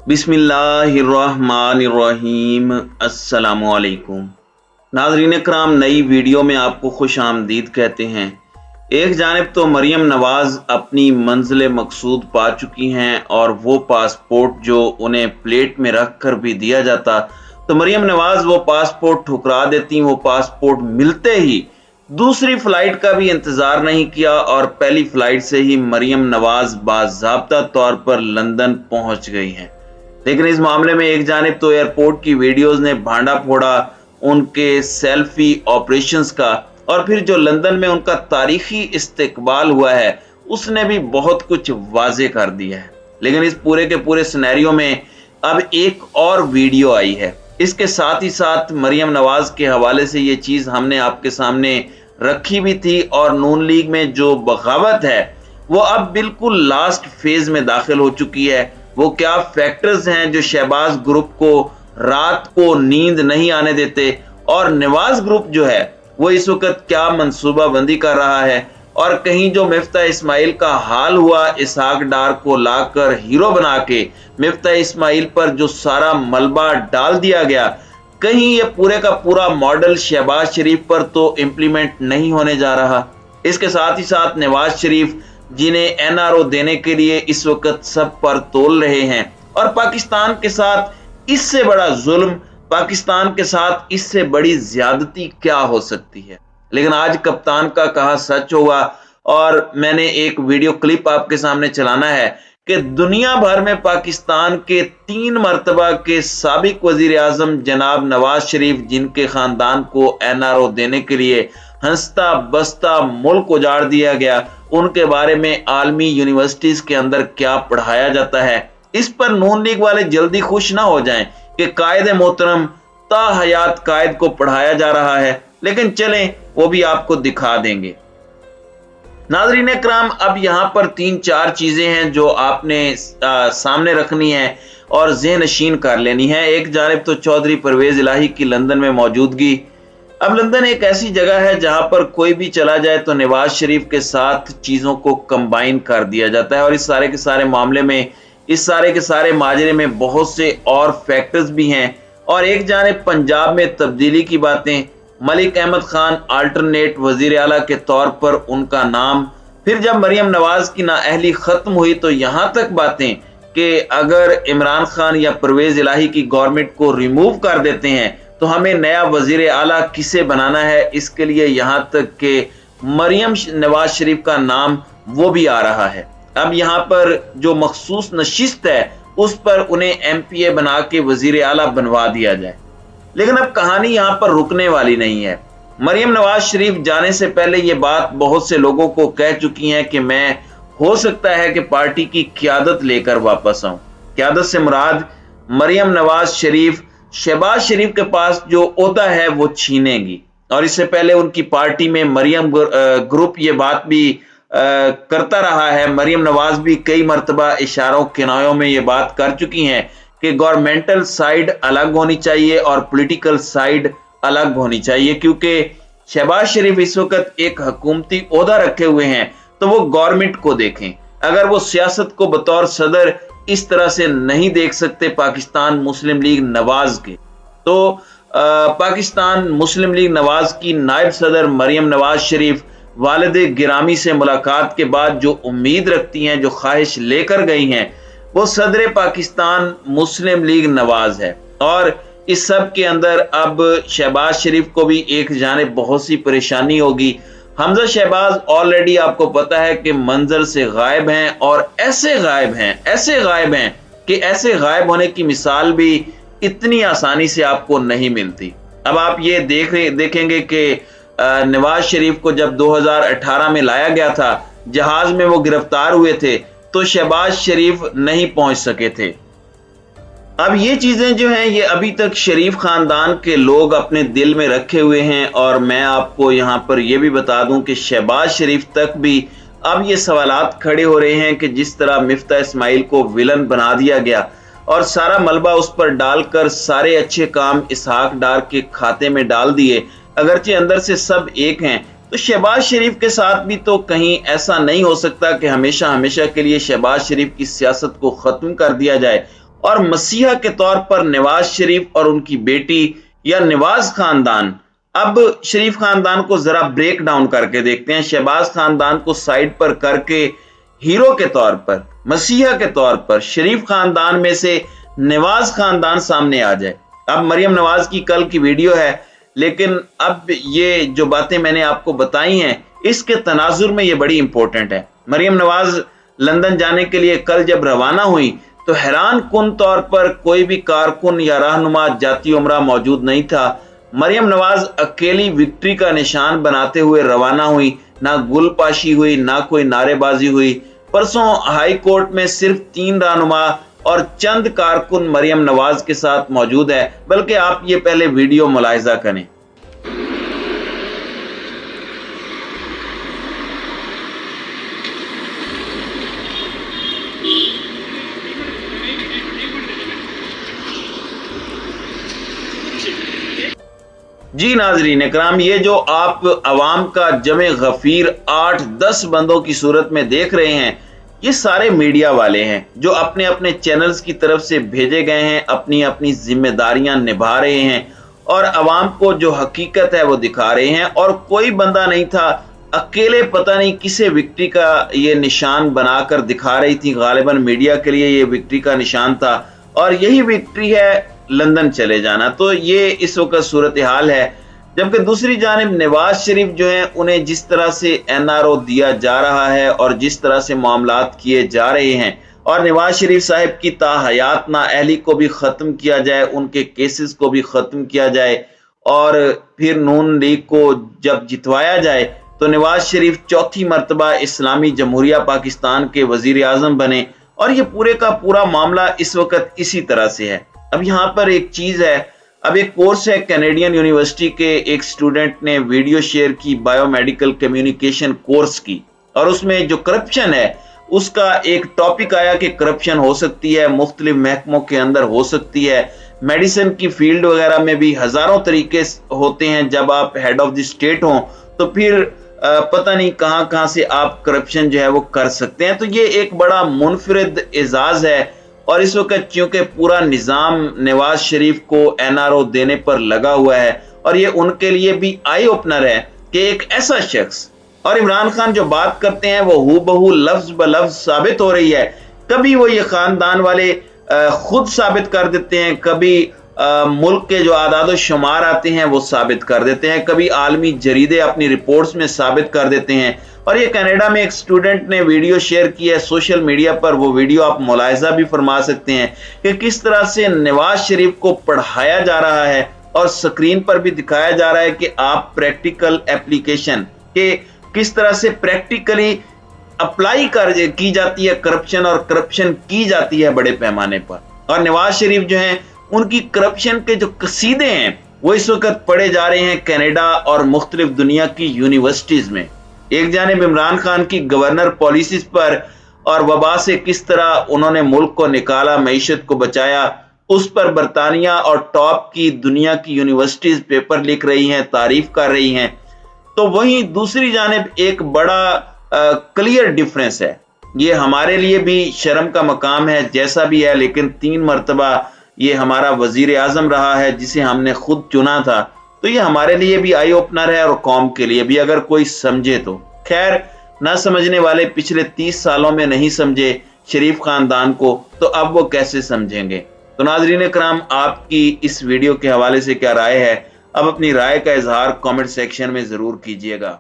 बिस्मिल्लाहिर्रहमानिर्रहीम। अस्सलामुअलैकुम नाज़रीन कराम, नई वीडियो में आपको खुश आमदीद कहते हैं। एक जानिब तो मरियम नवाज़ अपनी मंजिल मकसूद पा चुकी हैं और वो पासपोर्ट जो उन्हें प्लेट में रख कर भी दिया जाता तो मरियम नवाज़ वो पासपोर्ट ठुकरा देती। वो पासपोर्ट मिलते ही दूसरी फ्लाइट का भी इंतज़ार नहीं किया और पहली फ्लाइट से ही मरियम नवाज़ बाज़ाब्ता तौर पर लंदन पहुंच गई हैं। लेकिन इस मामले में एक जानिब तो एयरपोर्ट की वीडियोस ने भांडा फोड़ा उनके सेल्फी ऑपरेशंस का, और फिर जो लंदन में उनका तारीखी इस्तकबाल हुआ है उसने भी बहुत कुछ वाजे कर दिया है। लेकिन इस पूरे के पूरे सिनेरियो में अब एक और वीडियो आई है। इसके साथ ही साथ मरियम नवाज के हवाले से ये चीज़ हमने आपके सामने रखी भी थी, और नून लीग में जो बगावत है वो अब बिल्कुल लास्ट फेज में दाखिल हो चुकी है। वो क्या फैक्टर्स हैं जो शहबाज ग्रुप को रात को नींद नहीं आने देते, और नवाज ग्रुप जो है वो इस वक्त क्या मंसूबा बंदी कर रहा है, और कहीं जो मिफ्ता इस्माइल का हाल हुआ इसहाक डार को लाकर हीरो बना के मिफ्ता इस्माइल पर जो सारा मलबा डाल दिया गया, कहीं ये पूरे का पूरा मॉडल शहबाज शरीफ पर तो इम्प्लीमेंट नहीं होने जा रहा। इसके साथ ही साथ नवाज शरीफ जिन्हें एनआरओ देने के लिए इस वक्त सब पर तोल रहे हैं, और पाकिस्तान के साथ इससे बड़ा जुल्म, पाकिस्तान के साथ इससे बड़ी ज्यादती क्या हो सकती है। लेकिन आज कप्तान का कहा सच हुआ, और मैंने एक वीडियो क्लिप आपके सामने चलाना है कि दुनिया भर में पाकिस्तान के 3 मरतबा के साबिक वजीर आजम जनाब नवाज शरीफ, जिनके खानदान को एनआरओ देने के लिए हंसता बसता मुल्क उजाड़ दिया गया, उनके बारे में आलमी यूनिवर्सिटीज के अंदर क्या पढ़ाया जाता है, इस पर नून लीग वाले जल्दी खुश ना हो जाएं कि कायदे मोहतरम ता हयात कायद को पढ़ाया जा रहा है। लेकिन चलें वो भी आपको दिखा देंगे। नाज़रीन कराम, अब यहाँ पर 3-4 चीजें हैं जो आपने सामने रखनी है और ज़हन नशीन कर लेनी है। एक जानिब तो चौधरी परवेज इलाही की लंदन में मौजूदगी। अब लंदन एक ऐसी जगह है जहां पर कोई भी चला जाए तो नवाज शरीफ के साथ चीजों को कंबाइन कर दिया जाता है, और इस सारे के सारे मामले में, इस सारे के सारे माजरे में बहुत से और फैक्टर्स भी हैं। और एक जानिब पंजाब में तब्दीली की बातें, मलिक अहमद खान अल्टरनेट वजीर आला के तौर पर उनका नाम, फिर जब मरियम नवाज की नाअहली खत्म हुई तो यहां तक बातें कि अगर इमरान खान या परवेज इलाही की गवर्नमेंट को रिमूव कर देते हैं तो हमें नया वजीर आला किसे बनाना है, इसके लिए यहां तक कि मरियम नवाज शरीफ का नाम वो भी आ रहा है। अब यहाँ पर जो मखसूस नशिस्त है उस पर उन्हें एमपीए बना के वजीर आला बनवा दिया जाए। लेकिन अब कहानी यहाँ पर रुकने वाली नहीं है। मरियम नवाज शरीफ जाने से पहले ये बात बहुत से लोगों को कह चुकी हैं कि मैं हो सकता है कि पार्टी की क़यादत लेकर वापस आऊं। क़यादत से मुराद मरियम नवाज शरीफ शहबाज शरीफ के पास जो ओहदा है वो छीनेगी, और इससे पहले उनकी पार्टी में मरियम ग्रुप ये बात भी करता रहा है। मरियम नवाज भी कई मरतबा इशारों किनायों में ये बात कर चुकी हैं कि गवर्नमेंटल साइड अलग होनी चाहिए और पॉलिटिकल साइड अलग होनी चाहिए, क्योंकि शहबाज शरीफ इस वक्त एक हुकूमती ओहदा रखे हुए हैं तो वो गवर्नमेंट को देखें। अगर वो सियासत को बतौर सदर इस तरह से नहीं देख सकते पाकिस्तान मुस्लिम लीग नवाज के, तो पाकिस्तान मुस्लिम लीग नवाज की नायब सदर मरियम नवाज शरीफ वालिद गिरामी से मुलाकात के बाद जो उम्मीद रखती हैं, जो ख्वाहिश लेकर गई हैं, वो सदर पाकिस्तान मुस्लिम लीग नवाज है। और इस सब के अंदर अब शहबाज शरीफ को भी एक जानिब बहुत सी परेशानी होगी। हमजा शहबाज ऑलरेडी आपको पता है कि मंजर से गायब हैं, और ऐसे गायब हैं कि ऐसे गायब होने की मिसाल भी इतनी आसानी से आपको नहीं मिलती। अब आप ये देखेंगे कि नवाज शरीफ को जब 2018 में लाया गया था, जहाज में वो गिरफ्तार हुए थे तो शहबाज शरीफ नहीं पहुंच सके थे। अब ये चीजें जो हैं ये अभी तक शरीफ खानदान के लोग अपने दिल में रखे हुए हैं, और मैं आपको यहाँ पर यह भी बता दूं कि शहबाज शरीफ तक भी अब ये सवालात खड़े हो रहे हैं कि जिस तरह मिफ्ता इस्माइल को विलन बना दिया गया और सारा मलबा उस पर डालकर सारे अच्छे काम इसहाक डार के खाते में डाल दिए, अगरचे अंदर से सब एक हैं, तो शहबाज शरीफ के साथ भी तो कहीं ऐसा नहीं हो सकता कि हमेशा हमेशा के लिए शहबाज शरीफ की सियासत को खत्म कर दिया जाए और मसीहा के तौर पर नवाज शरीफ और उनकी बेटी या नवाज खानदान। अब शरीफ खानदान को जरा ब्रेक डाउन करके देखते हैं, शहबाज खानदान को साइड पर करके हीरो के तौर पर, मसीहा के तौर पर शरीफ खानदान में से नवाज खानदान सामने आ जाए। अब मरियम नवाज की कल की वीडियो है, लेकिन अब ये जो बातें मैंने आपको बताई हैं इसके तनाजुर में ये बड़ी इंपॉर्टेंट है। मरियम नवाज लंदन जाने के लिए कल जब रवाना हुई तो हैरान कुन तौर पर कोई भी कारकुन या रहनुमा जाती उमरा मौजूद नहीं था। मरियम नवाज अकेली विक्ट्री का निशान बनाते हुए रवाना हुई, ना गुलपाशी हुई, ना कोई नारेबाजी हुई। परसों हाई कोर्ट में सिर्फ 3 रहनुमा और चंद कारकुन मरियम नवाज के साथ मौजूद है, बल्कि आप ये पहले वीडियो मुलाहिजा करें। जी नाजरीन इकराम, ये जो आप अवाम का जमे गफीर 8-10 बंदों की सूरत में देख रहे हैं, ये सारे मीडिया वाले हैं जो अपने अपने चैनल्स की तरफ से भेजे गए हैं, अपनी अपनी जिम्मेदारियां निभा रहे हैं और अवाम को जो हकीकत है वो दिखा रहे हैं। और कोई बंदा नहीं था, अकेले पता नहीं किसे विक्ट्री का ये निशान बनाकर दिखा रही थी। गालिबन मीडिया के लिए ये विक्ट्री का निशान था और यही विक्ट्री है लंदन चले जाना। तो ये इस वक्त सूरत हाल है। जबकि दूसरी जानिब नवाज शरीफ जो हैं, उन्हें जिस तरह से एनआरओ दिया जा रहा है और जिस तरह से मामलात किए जा रहे हैं, और नवाज शरीफ साहब की ताहयात नाअहली को भी ख़त्म किया जाए, उनके केसेस को भी ख़त्म किया जाए और फिर नून लीग को जब जितवाया जाए तो नवाज शरीफ चौथी मरतबा इस्लामी जमहूरिया पाकिस्तान के वजीर आज़म बने। और ये पूरे का पूरा मामला इस वक्त इसी तरह से है। अब यहाँ पर एक चीज है, अब एक कोर्स है कैनेडियन यूनिवर्सिटी के एक स्टूडेंट ने वीडियो शेयर की बायोमेडिकल कम्युनिकेशन कोर्स की, और उसमें जो करप्शन है उसका एक टॉपिक आया कि करप्शन हो सकती है, मुख्तलिफ महकमों के अंदर हो सकती है, मेडिसिन की फील्ड वगैरह में भी हजारों तरीके होते हैं। जब आप हेड ऑफ द स्टेट हो तो फिर पता नहीं कहां कहां से आप करप्शन जो है वो कर सकते हैं। तो ये एक बड़ा मुनफरिद एजाज है। और इस वक्त चूंकि पूरा निज़ाम नवाज शरीफ को एनआरओ देने पर लगा हुआ है और ये उनके लिए भी आई ओपनर है कि एक ऐसा शख्स, और इमरान खान जो बात करते हैं वो हूबहू लफ्ज ब लफ्ज साबित हो रही है। कभी वो ये खानदान वाले खुद साबित कर देते हैं, कभी मुल्क के जो आदाद शुमार आते हैं वो साबित कर देते हैं, कभी आलमी जरीदे अपनी रिपोर्ट्स में साबित कर देते हैं। और ये कनाडा में एक स्टूडेंट ने वीडियो शेयर की है सोशल मीडिया पर, वो वीडियो आप मुलाहिजा भी फरमा सकते हैं कि किस तरह से नवाज शरीफ को पढ़ाया जा रहा है और स्क्रीन पर भी दिखाया जा रहा है कि आप प्रैक्टिकल एप्लीकेशन के किस तरह से प्रैक्टिकली अप्लाई की जाती है करप्शन, और करप्शन की जाती है बड़े पैमाने पर। और नवाज शरीफ जो हैं, उनकी करप्शन के जो कसीदे हैं वो इस वक्त पढ़े जा रहे हैं कनाडा और मुख्तलिफ दुनिया की यूनिवर्सिटीज में। एक जानिब इमरान खान की गवर्नर पॉलिसीज पर और वबा से किस तरह उन्होंने मुल्क को निकाला, मईशत को बचाया, उस पर बरतानिया और टॉप की दुनिया की यूनिवर्सिटीज पेपर लिख रही हैं, तारीफ कर रही हैं। तो वहीं दूसरी जानिब एक बड़ा क्लियर डिफरेंस है। ये हमारे लिए भी शर्म का मकाम है जैसा भी है, लेकिन 3 मरतबा ये हमारा वजीर आजम रहा है जिसे हमने खुद चुना था। तो ये हमारे लिए भी आई ओपनर है और कौम के लिए भी, अगर कोई समझे तो। खैर, ना समझने वाले पिछले 30 सालों में नहीं समझे शरीफ खानदान को, तो अब वो कैसे समझेंगे। तो नाजरीन कराम, आपकी इस वीडियो के हवाले से क्या राय है? अब अपनी राय का इजहार कमेंट सेक्शन में जरूर कीजिएगा।